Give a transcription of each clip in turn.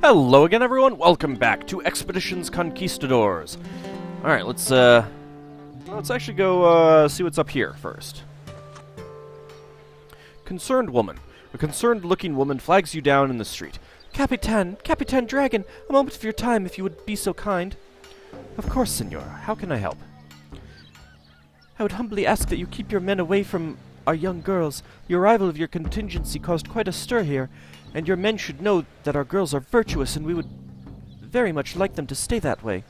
Hello again, everyone. Welcome back to Expeditions Conquistadors. All right, let's actually go see what's up here first. Concerned woman. A concerned-looking woman flags you down in the street. Capitan Dragon, a moment of your time, if you would be so kind. Of course, Senora. How can I help? I would humbly ask that you keep your men away from our young girls. The arrival of your contingency caused quite a stir here, and your men should know that our girls are virtuous, and we would very much like them to stay that way.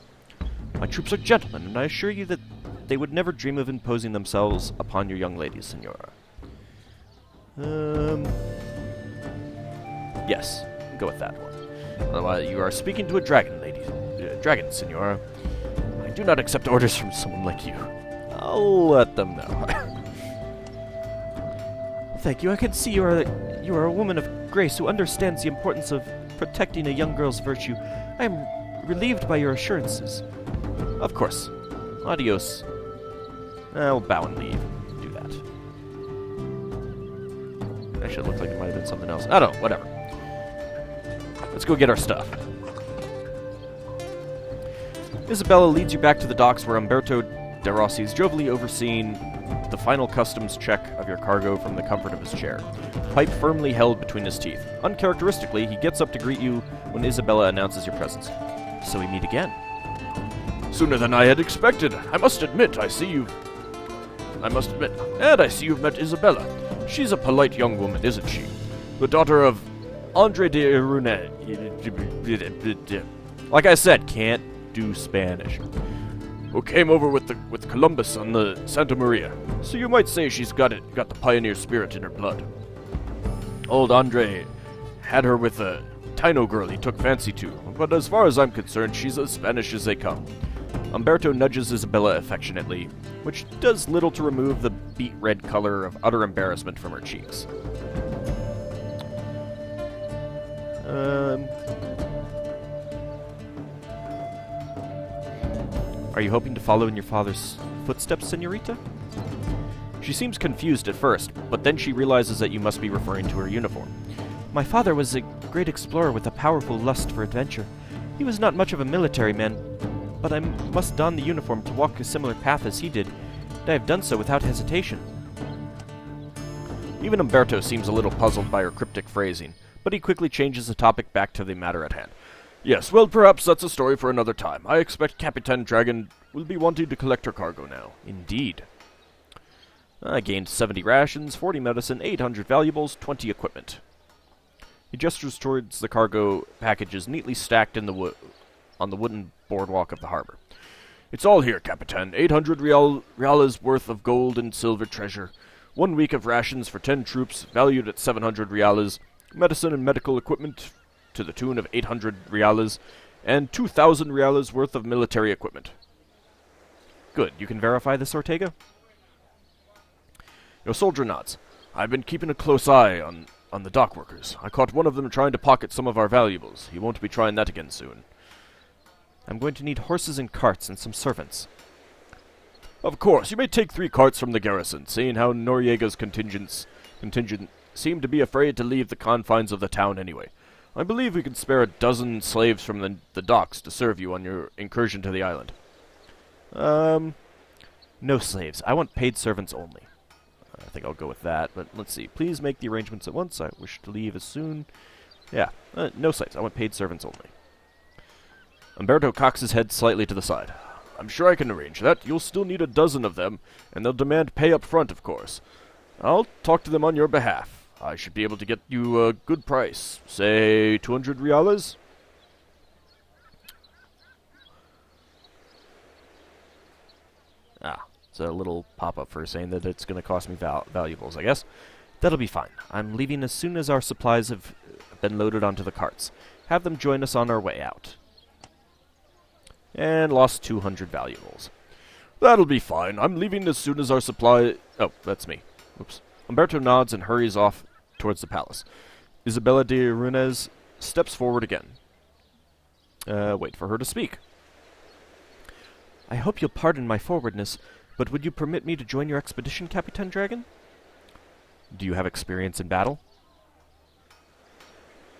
My troops are gentlemen, and I assure you that they would never dream of imposing themselves upon your young ladies, Senora. Yes, go with that one. Otherwise, you are speaking to a dragon, lady. Dragon, Senora. I do not accept orders from someone like you. I'll let them know. Thank you. I can see you are a woman of grace who understands the importance of protecting a young girl's virtue. I am relieved by your assurances. Of course. Adios. I'll bow and leave. Do that. Actually, it looked like it might have been something else. I don't know. Whatever. Let's go get our stuff. Isabella leads you back to the docks where Umberto De Rossi is jovially overseeing the final customs check of your cargo from the comfort of his chair, pipe firmly held between his teeth. Uncharacteristically, he gets up to greet you when Isabella announces your presence. So we meet again. Sooner than I had expected. I must admit, I see you've met Isabella. She's a polite young woman, isn't she? The daughter of Andre de Irune. Like I said, can't do Spanish. Who came over with Columbus on the Santa Maria. So you might say she's got the pioneer spirit in her blood. Old Andre had her with a Taino girl he took fancy to, but as far as I'm concerned, she's as Spanish as they come. Umberto nudges Isabella affectionately, which does little to remove the beet red color of utter embarrassment from her cheeks. Are you hoping to follow in your father's footsteps, Senorita? She seems confused at first, but then she realizes that you must be referring to her uniform. My father was a great explorer with a powerful lust for adventure. He was not much of a military man, but I must don the uniform to walk a similar path as he did, and I have done so without hesitation. Even Umberto seems a little puzzled by her cryptic phrasing, but he quickly changes the topic back to the matter at hand. Yes, well, perhaps that's a story for another time. I expect Capitan Dragon will be wanting to collect her cargo now. Indeed. I gained 70 rations, 40 medicine, 800 valuables, 20 equipment. He gestures towards the cargo packages neatly stacked in on the wooden boardwalk of the harbor. It's all here, Capitan. 800 reales worth of gold and silver treasure. 1 week of rations for 10 troops, valued at 700 reales. Medicine and medical equipment to the tune of 800 reales, and 2,000 reales worth of military equipment. Good. You can verify this, Ortega? Your soldier nods. I've been keeping a close eye on the dock workers. I caught one of them trying to pocket some of our valuables. He won't be trying that again soon. I'm going to need horses and carts and some servants. Of course. You may take 3 carts from the garrison, seeing how Noriega's contingent seem to be afraid to leave the confines of the town anyway. I believe we can spare a dozen slaves from the docks to serve you on your incursion to the island. No slaves. I want paid servants only. I think I'll go with that, but let's see. Please make the arrangements at once. I wish to leave as soon. Yeah, no slaves. I want paid servants only. Umberto cocks his head slightly to the side. I'm sure I can arrange that. You'll still need a dozen of them, and they'll demand pay up front, of course. I'll talk to them on your behalf. I should be able to get you a good price. Say 200 reales? It's a little pop-up for saying that it's going to cost me valuables, I guess. That'll be fine. I'm leaving as soon as our supplies have been loaded onto the carts. Have them join us on our way out. And lost 200 valuables. That'll be fine. I'm leaving as soon as our supply... Oh, that's me. Oops. Umberto nods and hurries off towards the palace. Isabella de Irunez steps forward again. Wait for her to speak. I hope you'll pardon my forwardness, but would you permit me to join your expedition, Capitan Dragon? Do you have experience in battle?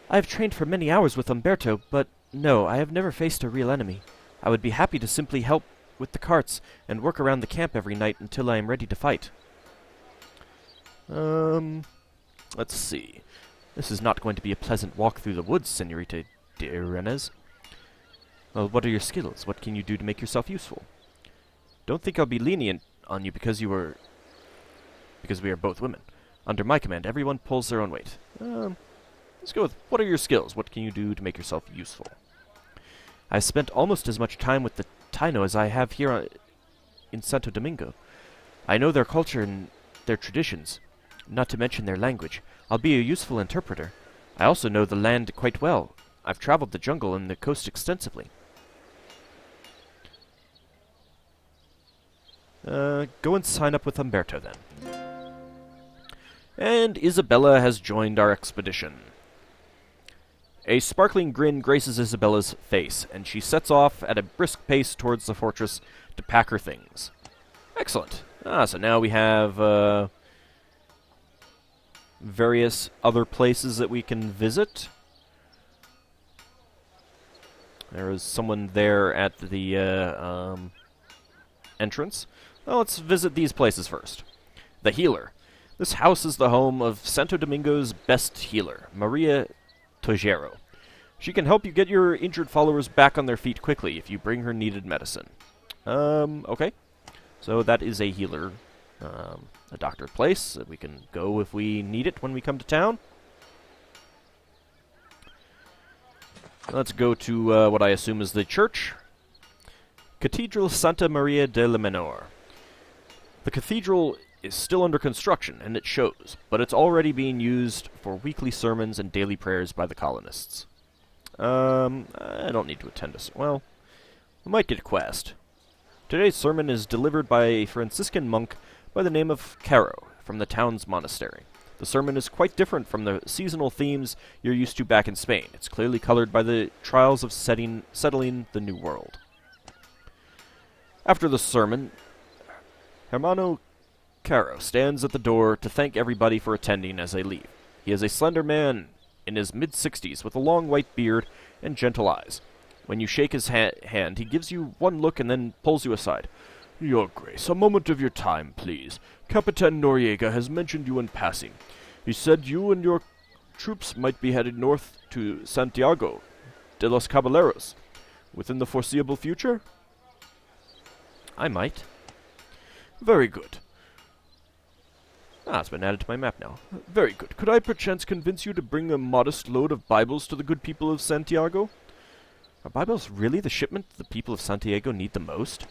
I have trained for many hours with Umberto, but no, I have never faced a real enemy. I would be happy to simply help with the carts and work around the camp every night until I am ready to fight. Let's see. This is not going to be a pleasant walk through the woods, Senorita de Rennes. Well, what are your skills? What can you do to make yourself useful? Don't think I'll be lenient on you because we are both women. Under my command, everyone pulls their own weight. Let's go with, what are your skills? What can you do to make yourself useful? I've spent almost as much time with the Taino as I have here in Santo Domingo. I know their culture and their traditions, not to mention their language. I'll be a useful interpreter. I also know the land quite well. I've traveled the jungle and the coast extensively. Go and sign up with Umberto, then. And Isabella has joined our expedition. A sparkling grin graces Isabella's face, and she sets off at a brisk pace towards the fortress to pack her things. Excellent. So now we have various other places that we can visit. There is someone there at the entrance. Well, let's visit these places first. The Healer. This house is the home of Santo Domingo's best healer, Maria Tojero. She can help you get your injured followers back on their feet quickly if you bring her needed medicine. Okay. So that is a healer, a doctor place that we can go if we need it when we come to town. Let's go to what I assume is the church. Cathedral Santa Maria de la Menor. The cathedral is still under construction, and it shows, but it's already being used for weekly sermons and daily prayers by the colonists. I don't need to attend well, I might get a quest. Today's sermon is delivered by a Franciscan monk by the name of Caro, from the town's monastery. The sermon is quite different from the seasonal themes you're used to back in Spain. It's clearly colored by the trials of settling the New World. After the sermon, Hermano Caro stands at the door to thank everybody for attending as they leave. He is a slender man in his mid-60s with a long white beard and gentle eyes. When you shake his hand, he gives you one look and then pulls you aside. Your Grace, a moment of your time, please. Capitan Noriega has mentioned you in passing. He said you and your troops might be headed north to Santiago de los Caballeros within the foreseeable future? I might. Very good. It's been added to my map now. Very good. Could I perchance convince you to bring a modest load of Bibles to the good people of Santiago? Are Bibles really the shipment the people of Santiago need the most?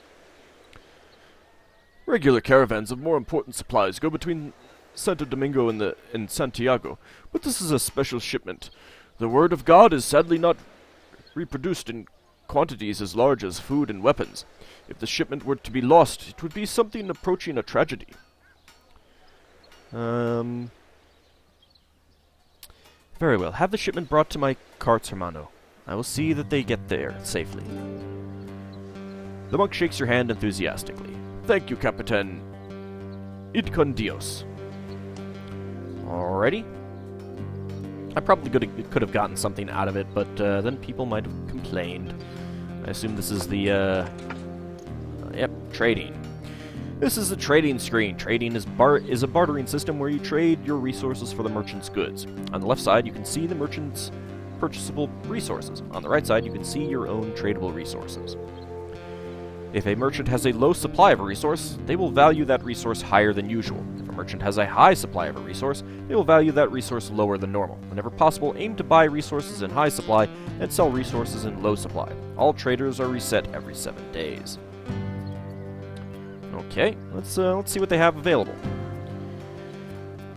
Regular caravans of more important supplies go between Santo Domingo and Santiago, but this is a special shipment. The Word of God is sadly not reproduced in quantities as large as food and weapons. If the shipment were to be lost, it would be something approaching a tragedy. Very well. Have the shipment brought to my carts, hermano. I will see that they get there safely. The monk shakes your hand enthusiastically. Thank you, Capitan. Id con Dios. Alrighty. I probably could have gotten something out of it, but then people might have complained. I assume this is the, trading. This is the trading screen. Trading is a bartering system where you trade your resources for the merchant's goods. On the left side, you can see the merchant's purchasable resources. On the right side, you can see your own tradable resources. If a merchant has a low supply of a resource, they will value that resource higher than usual. If a merchant has a high supply of a resource, they will value that resource lower than normal. Whenever possible, aim to buy resources in high supply and sell resources in low supply. All traders are reset every 7 days. Okay, let's see what they have available.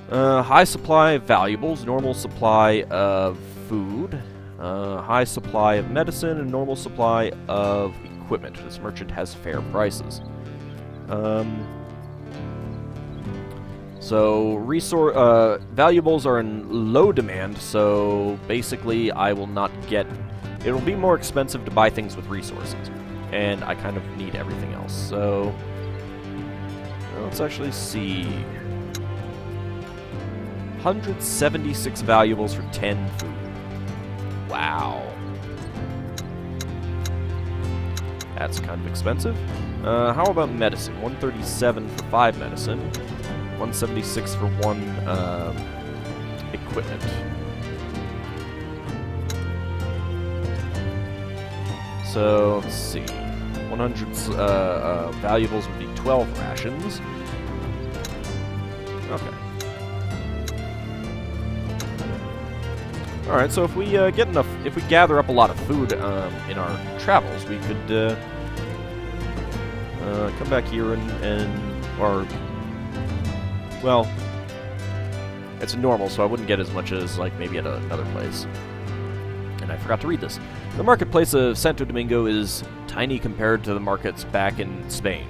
High supply of valuables, normal supply of food, high supply of medicine, and normal supply of equipment. This merchant has fair prices. So valuables are in low demand, so basically I will not get... It'll be more expensive to buy things with resources, and I kind of need everything else, so... Let's actually see... 176 valuables for 10 food. Wow. That's kind of expensive. How about medicine? 137 for 5 medicine. 176 for 1 equipment. So, let's see. 100 valuables would be 12 rations. Okay. Alright, so if we get enough, if we gather up a lot of food in our travels, we could come back here or, well, it's normal, so I wouldn't get as much as, like, maybe at another place. And I forgot to read this. The marketplace of Santo Domingo is tiny compared to the markets back in Spain,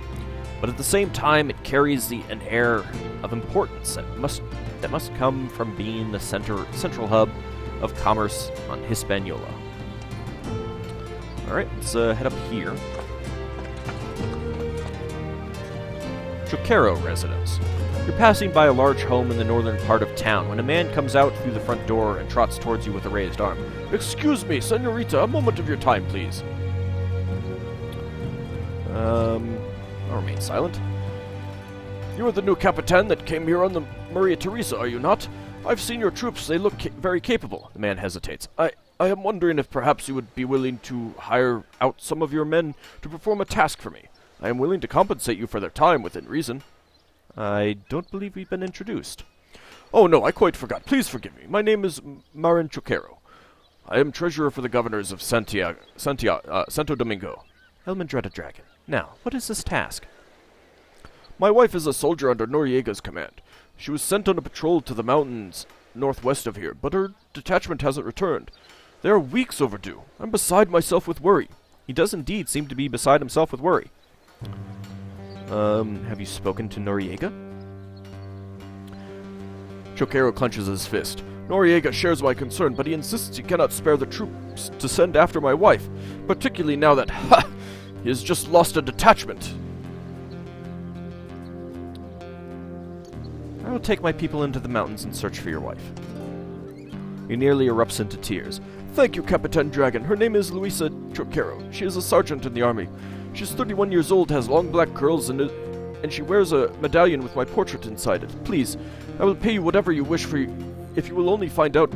but at the same time, it carries an air of importance that must come from being the central hub of commerce on Hispaniola. Alright, let's head up here. Choquero residence. You're passing by a large home in the northern part of town when a man comes out through the front door and trots towards you with a raised arm. "Excuse me, senorita, a moment of your time, please." I'll remain silent. "You are the new Capitan that came here on the Maria Teresa, are you not? I've seen your troops. They look very capable." The man hesitates. I am wondering if perhaps you would be willing to hire out some of your men to perform a task for me. I am willing to compensate you for their time within reason." "I don't believe we've been introduced." "Oh, no, I quite forgot. Please forgive me. My name is Marin Choquero. I am treasurer for the governors of Santo Domingo." AuldDragon. Now, what is this task? "My wife is a soldier under Noriega's command. She was sent on a patrol to the mountains northwest of here, but her detachment hasn't returned. They are weeks overdue. I'm beside myself with worry." He does indeed seem to be beside himself with worry. Have you spoken to Noriega? Choquero clenches his fist. "Noriega shares my concern, but he insists he cannot spare the troops to send after my wife, particularly now that, he has just lost a detachment." "I will take my people into the mountains and search for your wife." He nearly erupts into tears. "Thank you, Capitan Dragon. Her name is Luisa Choquero. She is a sergeant in the army. She's 31 years old, has long black curls, and she wears a medallion with my portrait inside it. Please, I will pay you whatever you wish for if you will only find out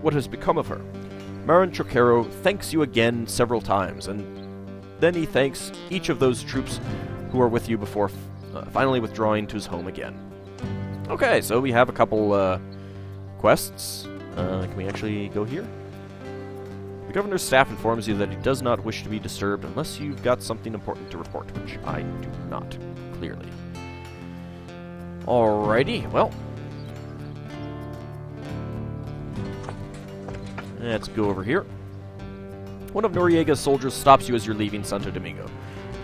what has become of her." Marin Choquero thanks you again several times, and then he thanks each of those troops who are with you before finally withdrawing to his home again. Okay, so we have a couple quests. Can we actually go here? The governor's staff informs you that he does not wish to be disturbed unless you've got something important to report, which I do not, clearly. Alrighty, well. Let's go over here. One of Noriega's soldiers stops you as you're leaving Santo Domingo.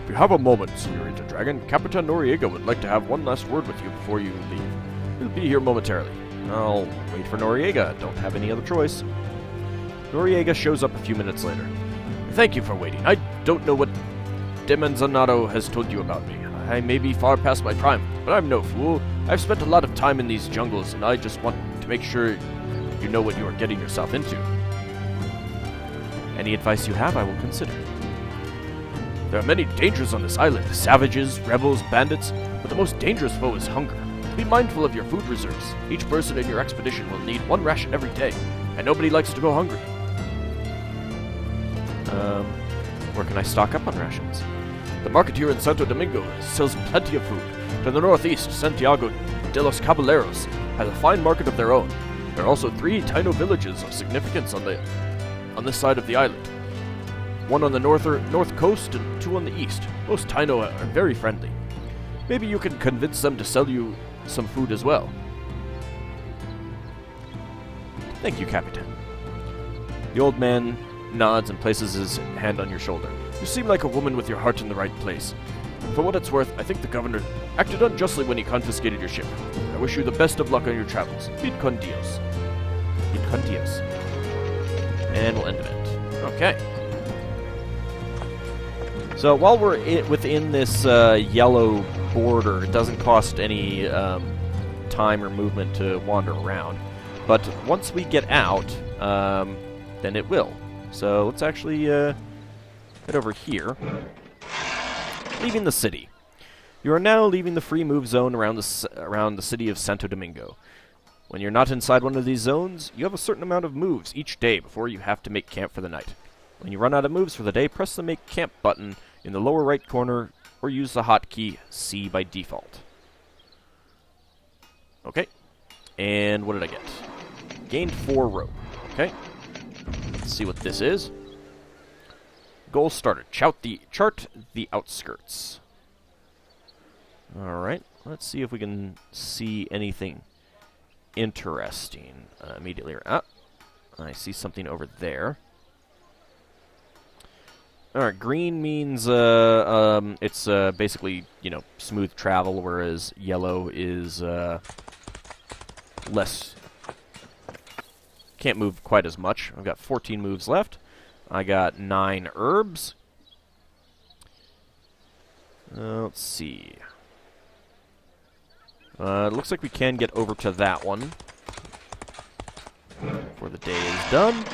"If you have a moment, Senorita Dragon, Capitan Noriega would like to have one last word with you before you leave. He'll be here momentarily." I'll wait for Noriega. Don't have any other choice. Noriega shows up a few minutes later. "Thank you for waiting. I don't know what Demanzanato has told you about me. I may be far past my prime, but I'm no fool. I've spent a lot of time in these jungles, and I just want to make sure you know what you are getting yourself into." Any advice you have, I will consider. "There are many dangers on this island. Savages, rebels, bandits, but the most dangerous foe is hunger. Be mindful of your food reserves. Each person in your expedition will need one ration every day, and nobody likes to go hungry." Where can I stock up on rations? "The market here in Santo Domingo sells plenty of food. To the northeast, Santiago de los Caballeros has a fine market of their own. There are also 3 Taino villages of significance on this side of the island. One on the north coast and 2 on the east. Most Taino are very friendly. Maybe you can convince them to sell you some food as well." Thank you, Capitan. The old man nods and places his hand on your shoulder. "You seem like a woman with your heart in the right place. For what it's worth, I think the governor acted unjustly when he confiscated your ship. I wish you the best of luck on your travels. Id con Dios." Id con Dios. And we'll end event. Okay. So while we're within this yellow border, it doesn't cost any time or movement to wander around. But once we get out, then it will. So let's actually head over here. Leaving the city. You are now leaving the free move zone around the city of Santo Domingo. When you're not inside one of these zones, you have a certain amount of moves each day before you have to make camp for the night. When you run out of moves for the day, press the Make Camp button in the lower right corner or use the hotkey C by default. Okay. And what did I get? Gained 4 rope. Okay. Let's see what this is. Goal started. Chart the outskirts. Alright. Let's see if we can see anything interesting immediately. I see something over there. Alright, green means it's basically, smooth travel, whereas yellow is less. Can't move quite as much. I've got 14 moves left. I got 9 herbs. Let's see. It looks like we can get over to that one before the day is done.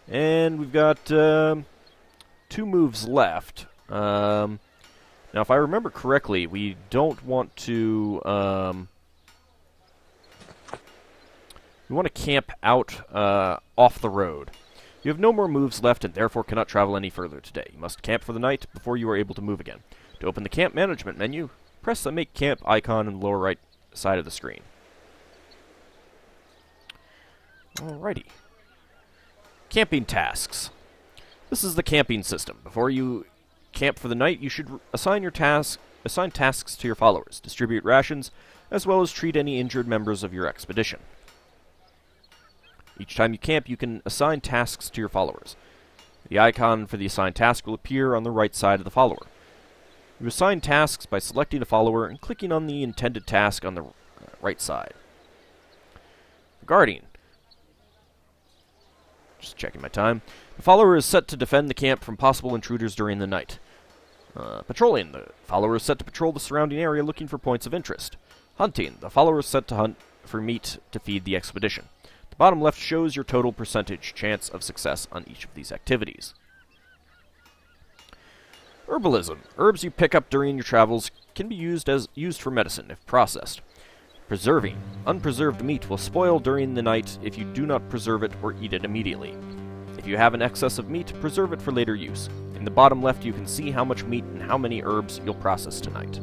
And we've got 2 moves left. Now, if I remember correctly, we don't want to... we want to camp out off the road. You have no more moves left and therefore cannot travel any further today. You must camp for the night before you are able to move again. To open the camp management menu, press the Make Camp icon in the lower right side of the screen. Alrighty. Camping tasks. This is the camping system. Before you camp for the night, you should assign tasks to your followers, distribute rations, as well as treat any injured members of your expedition. Each time you camp, you can assign tasks to your followers. The icon for the assigned task will appear on the right side of the follower. You assign tasks by selecting a follower and clicking on the intended task on the right side. Guarding. Just checking my time. The follower is set to defend the camp from possible intruders during the night. Patrolling. The follower is set to patrol the surrounding area looking for points of interest. Hunting. The follower is set to hunt for meat to feed the expedition. The bottom left shows your total percentage chance of success on each of these activities. Herbalism. Herbs you pick up during your travels can be used for medicine if processed. Preserving. Unpreserved meat will spoil during the night if you do not preserve it or eat it immediately. If you have an excess of meat, preserve it for later use. In the bottom left, you can see how much meat and how many herbs you'll process tonight.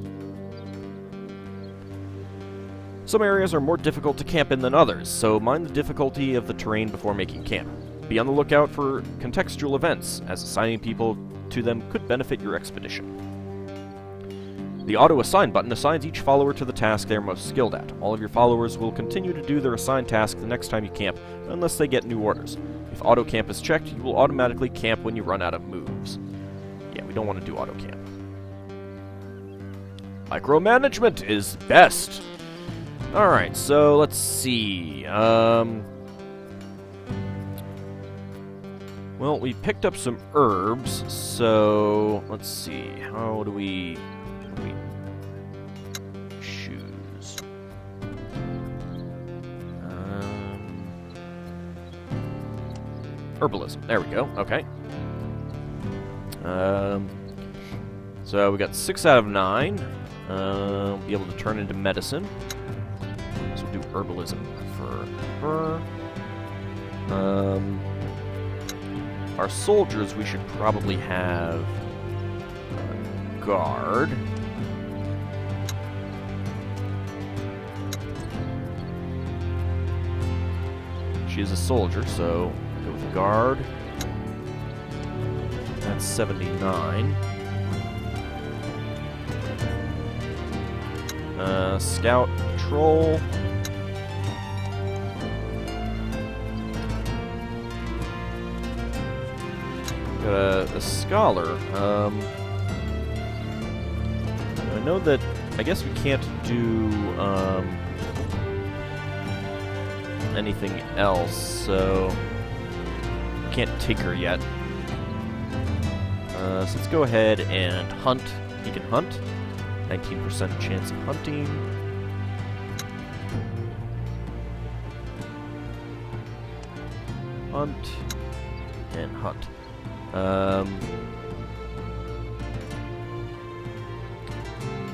Some areas are more difficult to camp in than others, so mind the difficulty of the terrain before making camp. Be on the lookout for contextual events, as assigning people to them could benefit your expedition. The auto-assign button assigns each follower to the task they are most skilled at. All of your followers will continue to do their assigned task the next time you camp, unless they get new orders. If auto-camp is checked, you will automatically camp when you run out of moves. Yeah, we don't want to do auto-camp. Micromanagement is best! Alright, so let's see. Well, we picked up some herbs, so let's see. How do we choose? Herbalism. There we go. Okay. So we got 6 out of 9. Be able to turn into medicine. So we'll do herbalism for her. Our soldiers, we should probably have a guard. She is a soldier, so go with guard. That's 79. Scout, patrol. Got a scholar. I know that I guess we can't do anything else, so can't take her yet. So let's go ahead and hunt. He can hunt. 19% chance of hunting. Hunt. and hunt.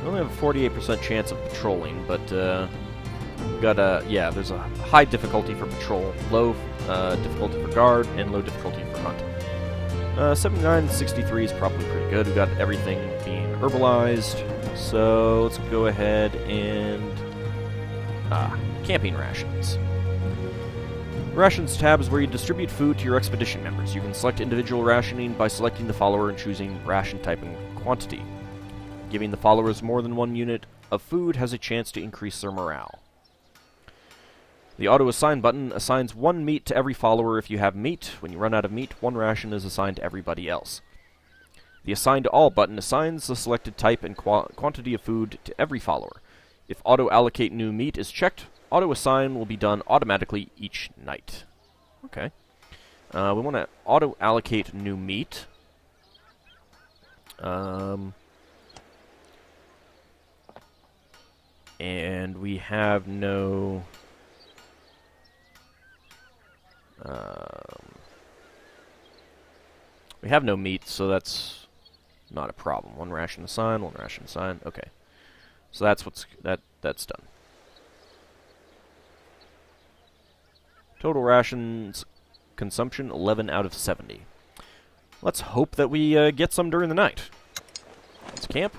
We only have a 48% chance of patrolling, but yeah, there's a high difficulty for patrol, low difficulty for guard, and low difficulty for hunt. 79 and 63 is probably pretty good. We've got everything being herbalized, so let's go ahead and... camping rations. Rations tab is where you distribute food to your expedition members. You can select individual rationing by selecting the follower and choosing ration type and quantity. Giving the followers more than one unit of food has a chance to increase their morale. The auto-assign button assigns one meat to every follower if you have meat. When you run out of meat, one ration is assigned to everybody else. The Assign to All button assigns the selected type and quantity of food to every follower. If auto-allocate new meat is checked, auto-assign will be done automatically each night. Okay. We want to auto-allocate new meat. And we have no... we have no meat, so that's not a problem. One ration assigned, one ration assigned. Okay. So that's that's done. Total rations consumption 11 out of 70. Let's hope that we get some during the night. Let's camp.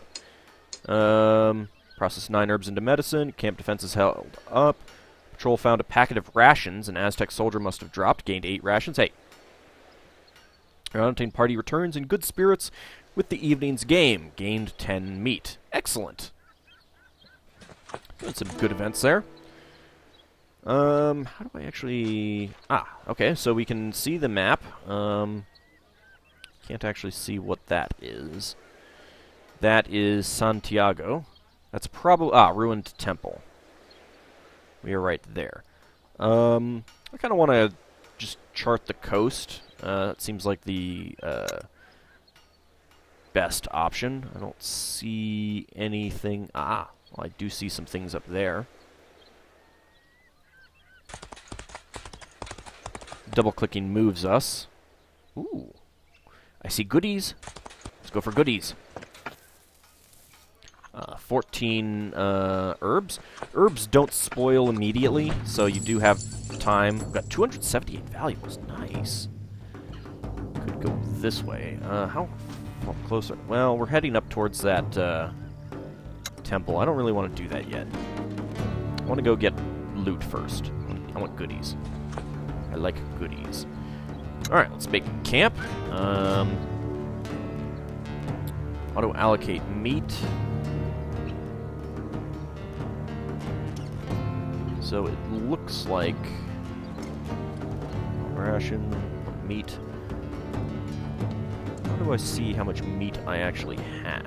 Process 9 herbs into medicine. Camp defense is held up. Patrol found a packet of rations an Aztec soldier must have dropped. Gained 8 rations. Hey. Our hunting party returns in good spirits with the evening's game. Gained 10 meat. Excellent. Doing some good events there. How do I actually... okay, so we can see the map. Can't actually see what that is. That is Santiago. That's probably... ruined temple. We are right there. I kind of want to just chart the coast. It seems like the best option. I don't see anything... well, I do see some things up there. Double-clicking moves us. Ooh. I see goodies. Let's go for goodies. 14 herbs. Herbs don't spoil immediately, so you do have time. We've got 278 valuables. Nice. Could go this way. How closer? Well, we're heading up towards that temple. I don't really want to do that yet. I want to go get loot first. I want goodies. I like goodies. Alright, let's make camp. Auto-allocate meat. So it looks like... ration, meat. How do I see how much meat I actually have?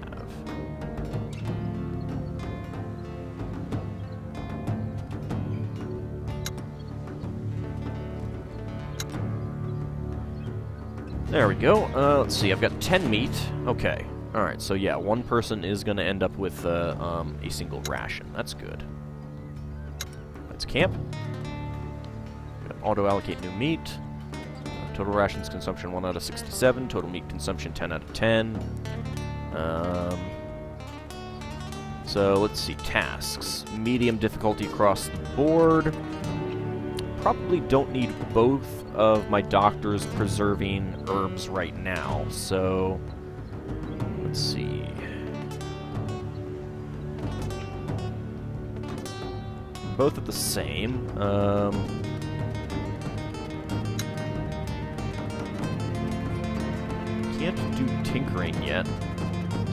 There we go. Let's see, I've got 10 meat. Okay. Alright, so yeah, one person is going to end up with a single ration. That's good. Let's camp. Auto-allocate new meat. Total rations consumption 1 out of 67. Total meat consumption 10 out of 10. So let's see, tasks. Medium difficulty across the board. Probably don't need both of my doctors preserving herbs right now, so let's see. Both are the same. Can't do tinkering yet,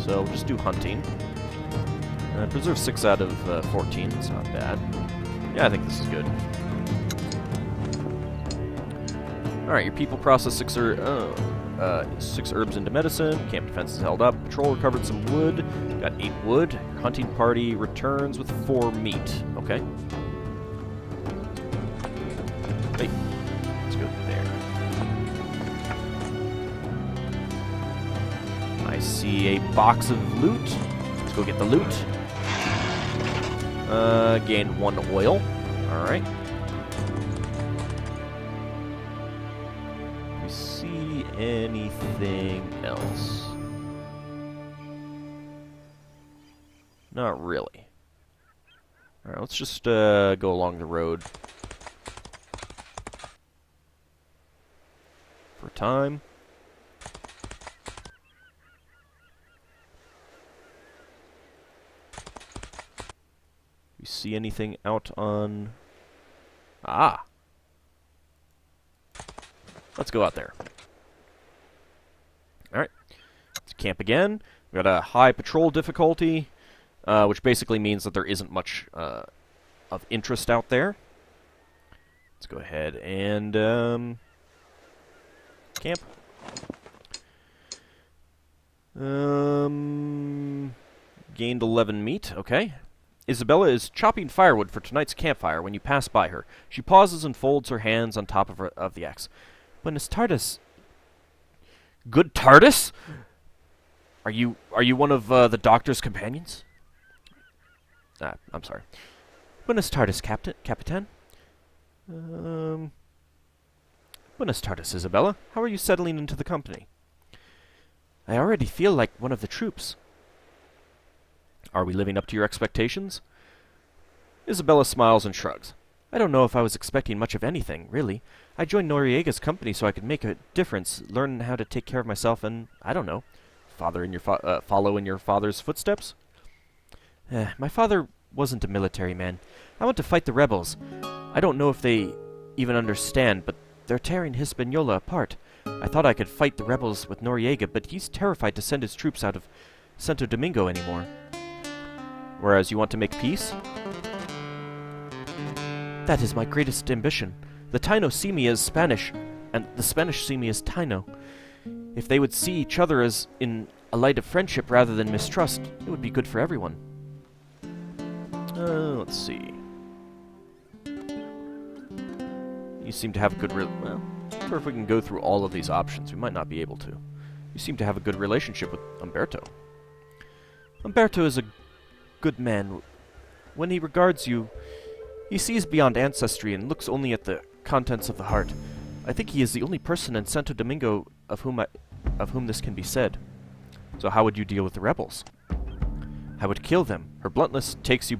so we'll just do hunting. Preserve 6 out of 14, that's not bad. Yeah, I think this is good. Alright, your people process 6 herbs into medicine. Camp defense is held up. Patrol recovered some wood. Got 8 wood. Your hunting party returns with 4 meat. Okay. Wait. Let's go there. I see a box of loot. Let's go get the loot. Gained 1 oil. Alright. anything else? Not really. Alright, let's just go along the road for time. You see anything out on... Ah! Let's go out there. Alright. Let's camp again. We've got a high patrol difficulty, which basically means that there isn't much of interest out there. Let's go ahead and camp. Gained 11 meat. Okay. Isabella is chopping firewood for tonight's campfire when you pass by her. She pauses and folds her hands on top of the axe. Buenos tardes. Good TARDIS? Are you one of the Doctor's companions? I'm sorry. Buenos tardes, Capitan. Buenos tardes, Isabella. How are you settling into the company? I already feel like one of the troops. Are we living up to your expectations? Isabella smiles and shrugs. I don't know if I was expecting much of anything, really. I joined Noriega's company so I could make a difference, learn how to take care of myself, and, I don't know, follow in your father's footsteps? My father wasn't a military man. I want to fight the rebels. I don't know if they even understand, but they're tearing Hispaniola apart. I thought I could fight the rebels with Noriega, but he's terrified to send his troops out of Santo Domingo anymore. Whereas you want to make peace? That is my greatest ambition. The Taino see me as Spanish, and the Spanish see me as Taino. If they would see each other as in a light of friendship rather than mistrust, it would be good for everyone. Let's see. You seem to have a good well, or if we can go through all of these options, we might not be able to. You seem to have a good relationship with Umberto. Umberto is a good man. When he regards you, he sees beyond ancestry and looks only at the contents of the heart. I think he is the only person in Santo Domingo of whom this can be said. So how would you deal with the rebels? I would kill them. Her bluntness takes you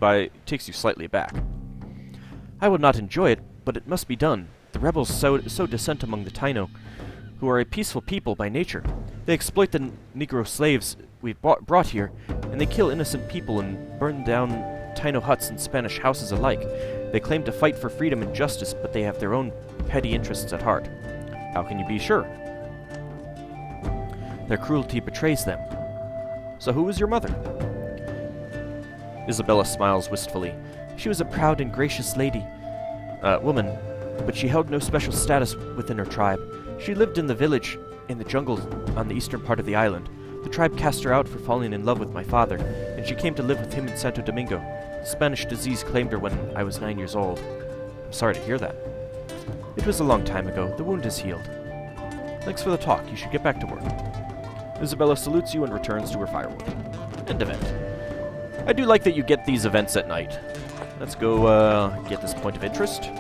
slightly aback. I would not enjoy it, but it must be done. The rebels sow dissent among the Taino, who are a peaceful people by nature. They exploit the Negro slaves we've brought here, and they kill innocent people and burn down Taino huts and Spanish houses alike. They claim to fight for freedom and justice, but they have their own petty interests at heart. How can you be sure? Their cruelty betrays them. So who was your mother? Isabella smiles wistfully. She was a proud and gracious woman, but she held no special status within her tribe. She lived in the village in the jungle on the eastern part of the island. The tribe cast her out for falling in love with my father, and she came to live with him in Santo Domingo. Spanish disease claimed her when I was 9 years old. I'm sorry to hear that. It was a long time ago. The wound is healed. Thanks for the talk. You should get back to work. Isabella salutes you and returns to her firewood. End event. I do like that you get these events at night. Let's go get this point of interest.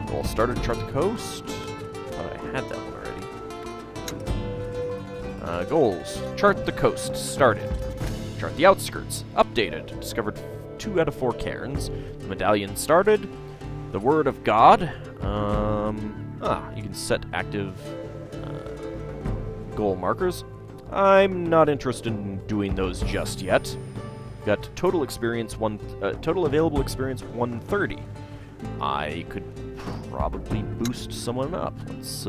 Goal started, chart the coast. Thought I had that one already. Goals. Chart the coast. Started. Chart the outskirts. Updated. Discovered 2 out of 4 cairns. The medallion started. The word of God. You can set active goal markers. I'm not interested in doing those just yet. Got total experience total available experience 130. I could probably boost someone up. Let's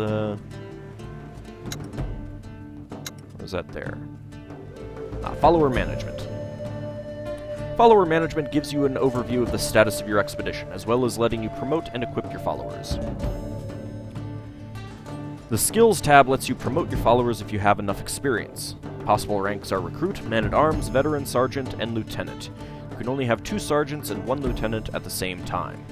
where's that there? Follower management. Follower management gives you an overview of the status of your expedition, as well as letting you promote and equip your followers. The Skills tab lets you promote your followers if you have enough experience. Possible ranks are Recruit, Man-at-Arms, Veteran, Sergeant, and Lieutenant. You can only have 2 Sergeants and 1 Lieutenant at the same time.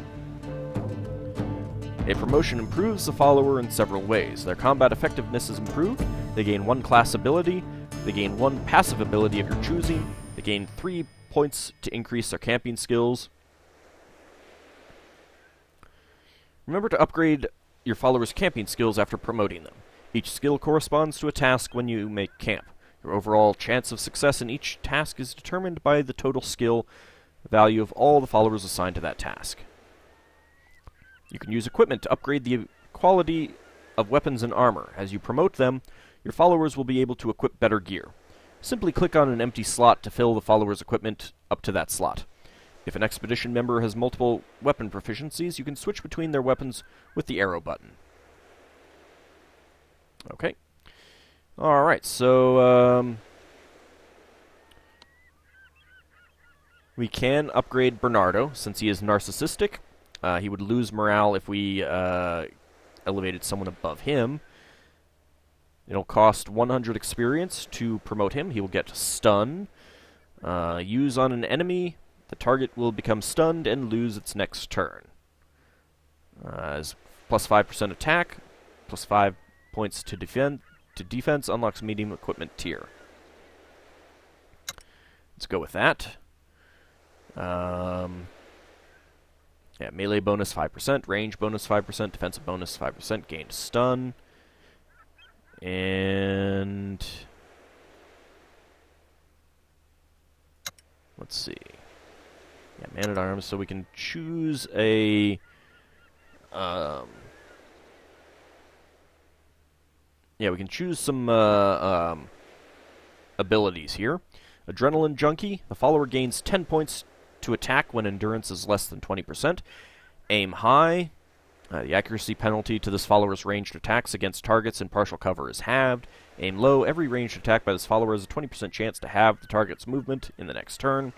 A promotion improves the follower in several ways. Their combat effectiveness is improved, they gain 1 class ability, they gain 1 passive ability of your choosing, they gain 3 points to increase their camping skills. Remember to upgrade your followers' camping skills after promoting them. Each skill corresponds to a task when you make camp. Your overall chance of success in each task is determined by the total skill value of all the followers assigned to that task. You can use equipment to upgrade the quality of weapons and armor. As you promote them, your followers will be able to equip better gear. Simply click on an empty slot to fill the follower's equipment up to that slot. If an expedition member has multiple weapon proficiencies, you can switch between their weapons with the arrow button. Okay. Alright, so we can upgrade Bernardo, since he is narcissistic. He would lose morale if we elevated someone above him. It'll cost 100 experience to promote him. He will get stun. Use on an enemy. The target will become stunned and lose its next turn. As plus 5% attack, plus 5 points to defense, unlocks medium equipment tier. Let's go with that. Yeah, melee bonus 5%, range bonus 5%, defensive bonus 5%, gained stun. And let's see. Yeah, man-at-arms, so we can choose a yeah, we can choose some abilities here. Adrenaline Junkie. The follower gains 10 points to attack when endurance is less than 20%. Aim High. The accuracy penalty to this follower's ranged attacks against targets in partial cover is halved. Aim Low. Every ranged attack by this follower has a 20% chance to halve the target's movement in the next turn.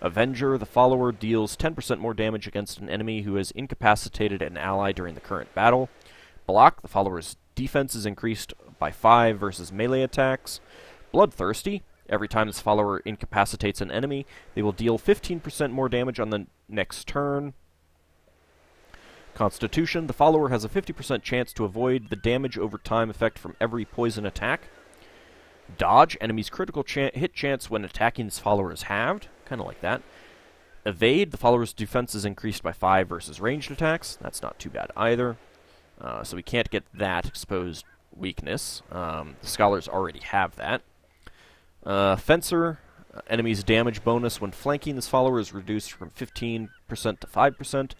Avenger. The follower deals 10% more damage against an enemy who has incapacitated an ally during the current battle. Block. The follower's defense is increased by 5 versus melee attacks. Bloodthirsty. Every time this follower incapacitates an enemy, they will deal 15% more damage on the next turn. Constitution. The follower has a 50% chance to avoid the damage over time effect from every poison attack. Dodge. Enemy's critical hit chance when attacking this follower is halved. Kind of like that. Evade. The follower's defense is increased by 5 versus ranged attacks. That's not too bad either. So we can't get that exposed weakness. The scholars already have that. Fencer. Enemy's damage bonus when flanking this follower is reduced from 15% to 5%.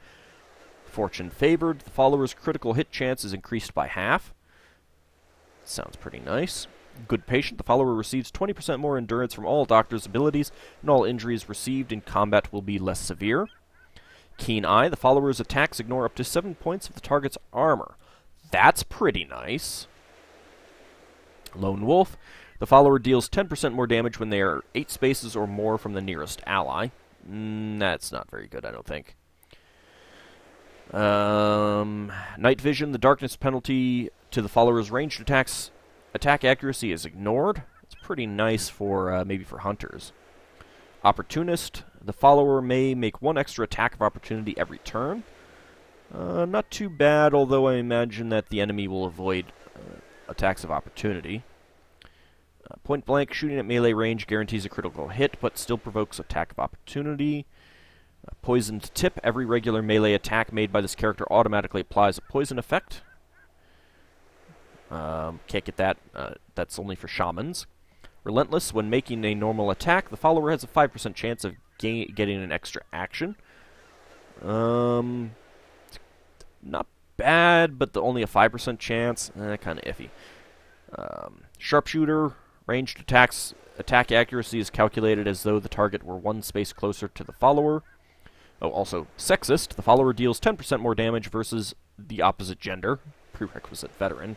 Fortune Favored. The follower's critical hit chance is increased by half. Sounds pretty nice. Good Patient. The follower receives 20% more endurance from all doctor's abilities, and all injuries received in combat will be less severe. Keen Eye. The follower's attacks ignore up to 7 points of the target's armor. That's pretty nice. Lone Wolf. The follower deals 10% more damage when they are 8 spaces or more from the nearest ally. That's not very good, I don't think. Night Vision. The darkness penalty to the follower's ranged attack accuracy is ignored. It's pretty nice for maybe for hunters. Opportunist. The follower may make 1 extra attack of opportunity every turn. Not too bad, although I imagine that the enemy will avoid attacks of opportunity. Point blank. Shooting at melee range guarantees a critical hit, but still provokes attack of opportunity. Poisoned Tip. Every regular melee attack made by this character automatically applies a poison effect. Can't get that. That's only for shamans. Relentless. When making a normal attack, the follower has a 5% chance of getting an extra action. Not bad, but only a 5% chance. Kind of iffy. Sharpshooter. Ranged attack accuracy is calculated as though the target were 1 space closer to the follower. Oh, also, Sexist. The follower deals 10% more damage versus the opposite gender. Prerequisite Veteran.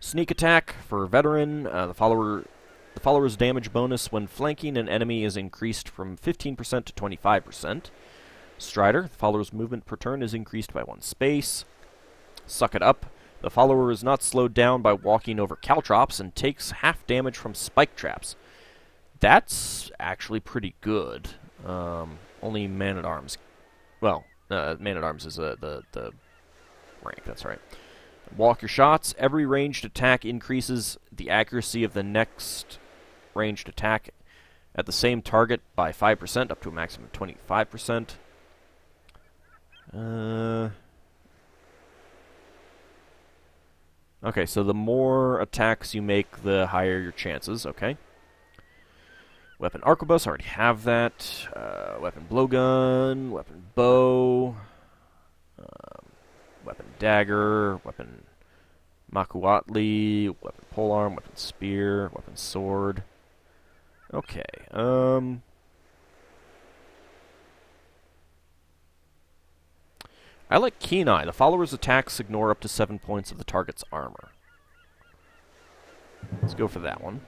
Sneak Attack for Veteran. The follower's damage bonus when flanking an enemy is increased from 15% to 25%. Strider. The follower's movement per turn is increased by 1 space. Suck It Up. The follower is not slowed down by walking over caltrops and takes half damage from spike traps. That's actually pretty good. Only Man-at-Arms. Well, Man-at-Arms is the rank, that's right. Walk Your Shots. Every ranged attack increases the accuracy of the next ranged attack at the same target by 5%, up to a maximum of 25%. Okay, so the more attacks you make, the higher your chances. Okay. Weapon arquebus, already have that. Weapon blowgun, weapon bow, weapon dagger, weapon makuatli, weapon polearm, weapon spear, weapon sword. Okay. I like Keen Eye. The follower's attacks ignore up to 7 points of the target's armor. Let's go for that one.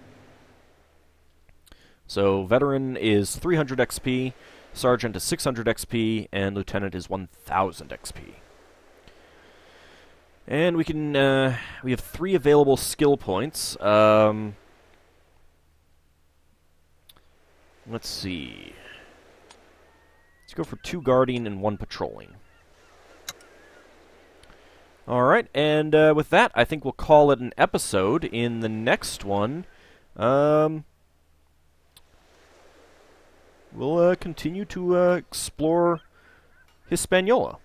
So, Veteran is 300 XP, Sergeant is 600 XP, and Lieutenant is 1000 XP. And we can, we have 3 available skill points. Let's see. Let's go for 2 guarding and 1 patrolling. Alright, and with that, I think we'll call it an episode. In the next one, we'll continue to explore Hispaniola.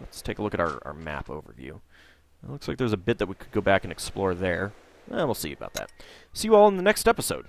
Let's take a look at our map overview. It looks like there's a bit that we could go back and explore there. We'll see about that. See you all in the next episode.